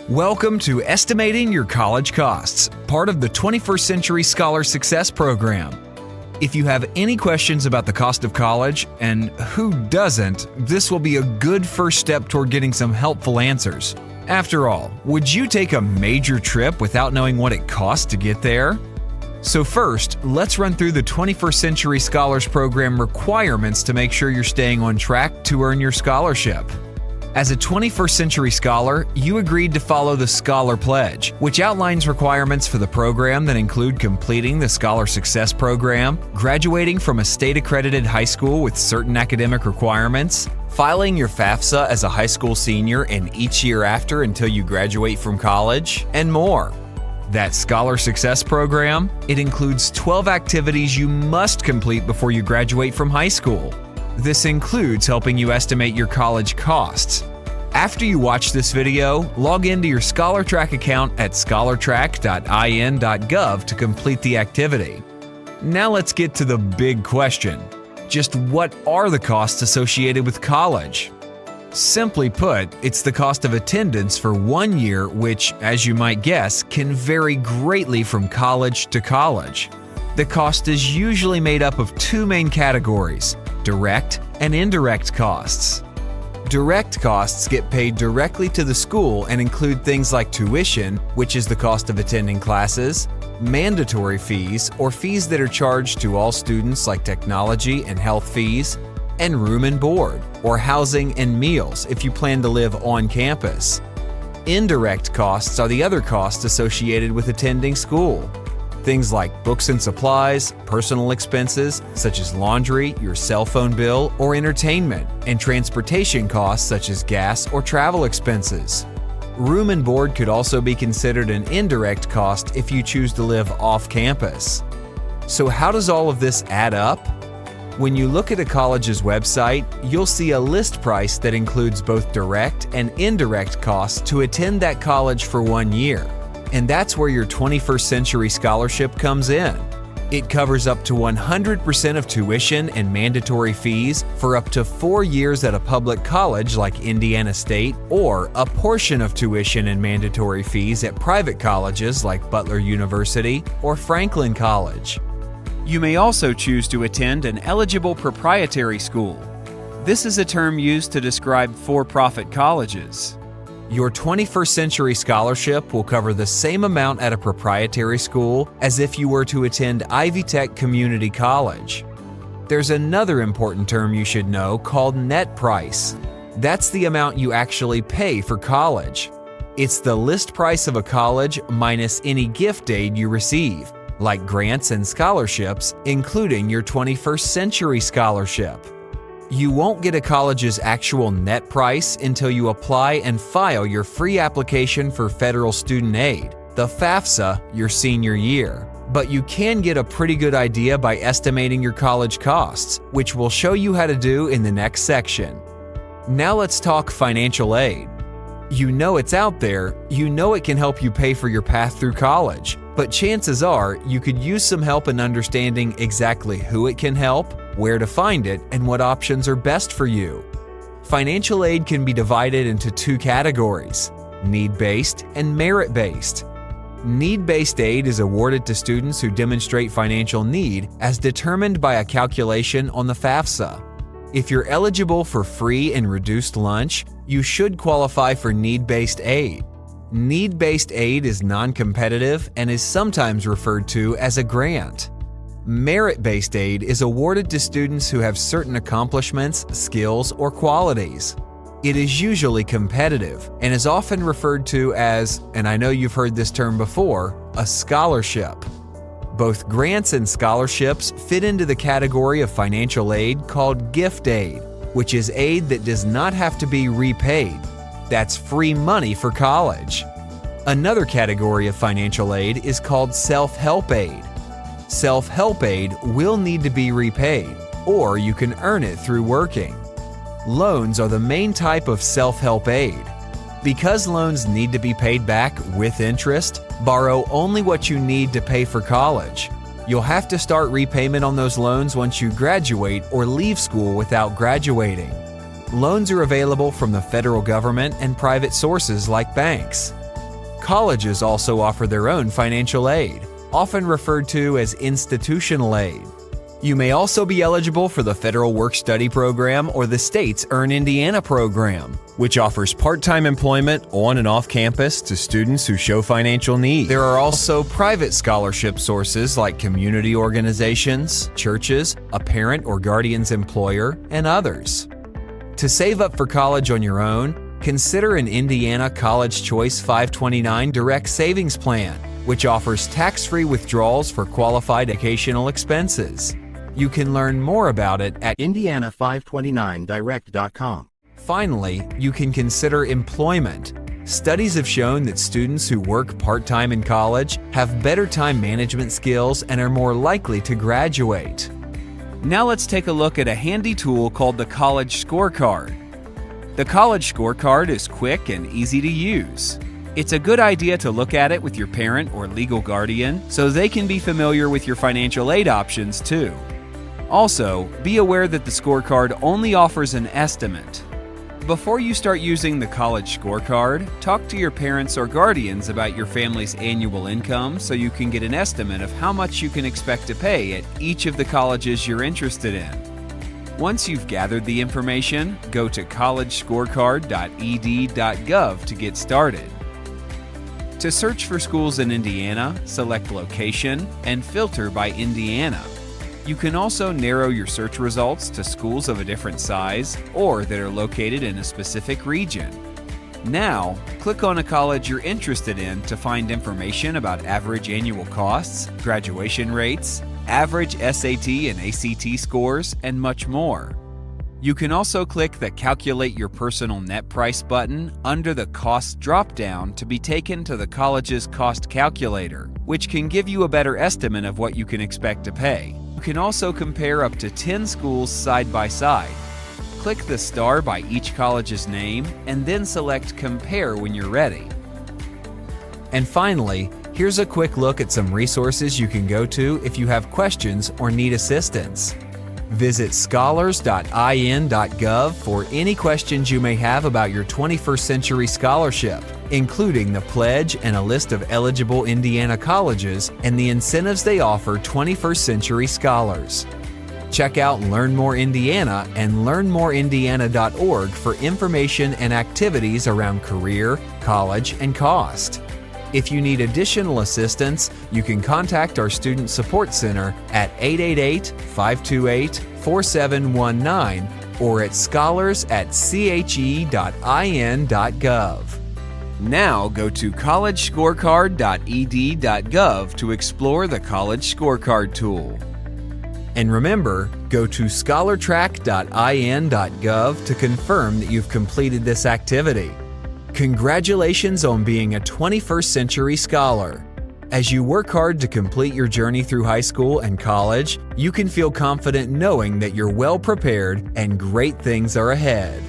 Welcome to Estimating Your College Costs, part of the 21st Century Scholar Success Program. If you have any questions about the cost of college, and who doesn't, this will be a good first step toward getting some helpful answers. After all, would you take a major trip without knowing what it costs to get there? So first, let's run through the 21st Century Scholars Program requirements to make sure you're staying on track to earn your scholarship. As a 21st Century Scholar, you agreed to follow the Scholar Pledge, which outlines requirements for the program that include completing the Scholar Success Program, graduating from a state-accredited high school with certain academic requirements, filing your FAFSA as a high school senior and each year after until you graduate from college, and more. That Scholar Success Program, it includes 12 activities you must complete before you graduate from high school. This includes helping you estimate your college costs. After you watch this video, log into your ScholarTrack account at scholartrack.in.gov to complete the activity. Now let's get to the big question. Just what are the costs associated with college? Simply put, it's the cost of attendance for 1 year, which, as you might guess, can vary greatly from college to college. The cost is usually made up of two main categories: direct and indirect costs. Direct costs get paid directly to the school and include things like tuition, which is the cost of attending classes, mandatory fees, or fees that are charged to all students like technology and health fees, and room and board, or housing and meals if you plan to live on campus. Indirect costs are the other costs associated with attending school. Things like books and supplies, personal expenses such as laundry, your cell phone bill, or entertainment, and transportation costs such as gas or travel expenses. Room and board could also be considered an indirect cost if you choose to live off campus. So how does all of this add up? When you look at a college's website, you'll see a list price that includes both direct and indirect costs to attend that college for 1 year. And that's where your 21st Century Scholarship comes in. It covers up to 100% of tuition and mandatory fees for up to 4 years at a public college like Indiana State, or a portion of tuition and mandatory fees at private colleges like Butler University or Franklin College. You may also choose to attend an eligible proprietary school. This is a term used to describe for-profit colleges. Your 21st Century Scholarship will cover the same amount at a proprietary school as if you were to attend Ivy Tech Community College. There's another important term you should know called net price. That's the amount you actually pay for college. It's the list price of a college minus any gift aid you receive, like grants and scholarships, including your 21st Century Scholarship. You won't get a college's actual net price until you apply and file your free application for federal student aid, the FAFSA, your senior year. But you can get a pretty good idea by estimating your college costs, which we'll show you how to do in the next section. Now let's talk financial aid. You know it's out there, you know it can help you pay for your path through college, but chances are you could use some help in understanding exactly who it can help, where to find it, and what options are best for you. Financial aid can be divided into two categories: need-based and merit-based. Need-based aid is awarded to students who demonstrate financial need as determined by a calculation on the FAFSA. If you're eligible for free and reduced lunch, you should qualify for need-based aid. Need-based aid is non-competitive and is sometimes referred to as a grant. Merit-based aid is awarded to students who have certain accomplishments, skills, or qualities. It is usually competitive and is often referred to as, and I know you've heard this term before, a scholarship. Both grants and scholarships fit into the category of financial aid called gift aid, which is aid that does not have to be repaid. That's free money for college. Another category of financial aid is called self-help aid. Self-help aid will need to be repaid, or you can earn it through working. Loans are the main type of self-help aid. Because loans need to be paid back with interest, borrow only what you need to pay for college. You'll have to start repayment on those loans once you graduate or leave school without graduating. Loans are available from the federal government and private sources like banks. Colleges also offer their own financial aid, often referred to as institutional aid. You may also be eligible for the Federal Work-Study Program or the state's Earn Indiana program, which offers part-time employment on and off campus to students who show financial need. There are also private scholarship sources like community organizations, churches, a parent or guardian's employer, and others. To save up for college on your own, consider an Indiana College Choice 529 Direct Savings Plan, which offers tax-free withdrawals for qualified educational expenses. You can learn more about it at indiana529direct.com. Finally, you can consider employment. Studies have shown that students who work part-time in college have better time management skills and are more likely to graduate. Now let's take a look at a handy tool called the College Scorecard. The College Scorecard is quick and easy to use. It's a good idea to look at it with your parent or legal guardian so they can be familiar with your financial aid options too. Also, be aware that the scorecard only offers an estimate. Before you start using the College Scorecard, talk to your parents or guardians about your family's annual income so you can get an estimate of how much you can expect to pay at each of the colleges you're interested in. Once you've gathered the information, go to collegescorecard.ed.gov to get started. To search for schools in Indiana, select Location and filter by Indiana. You can also narrow your search results to schools of a different size or that are located in a specific region. Now, click on a college you're interested in to find information about average annual costs, graduation rates, average SAT and ACT scores, and much more. You can also click the Calculate Your Personal Net Price button under the Costs drop-down to be taken to the college's cost calculator, which can give you a better estimate of what you can expect to pay. You can also compare up to 10 schools side by side. Click the star by each college's name and then select Compare when you're ready. And finally, here's a quick look at some resources you can go to if you have questions or need assistance. Visit scholars.in.gov for any questions you may have about your 21st Century Scholarship, including the pledge and a list of eligible Indiana colleges and the incentives they offer 21st Century Scholars. Check out Learn More Indiana and learnmoreindiana.org for information and activities around career, college, and cost. If you need additional assistance, you can contact our Student Support Center at 888-528-4719 or at scholars@che.in.gov. Now go to collegescorecard.ed.gov to explore the College Scorecard tool. And remember, go to scholartrack.in.gov to confirm that you've completed this activity. Congratulations on being a 21st Century Scholar. As you work hard to complete your journey through high school and college, you can feel confident knowing that you're well prepared and great things are ahead.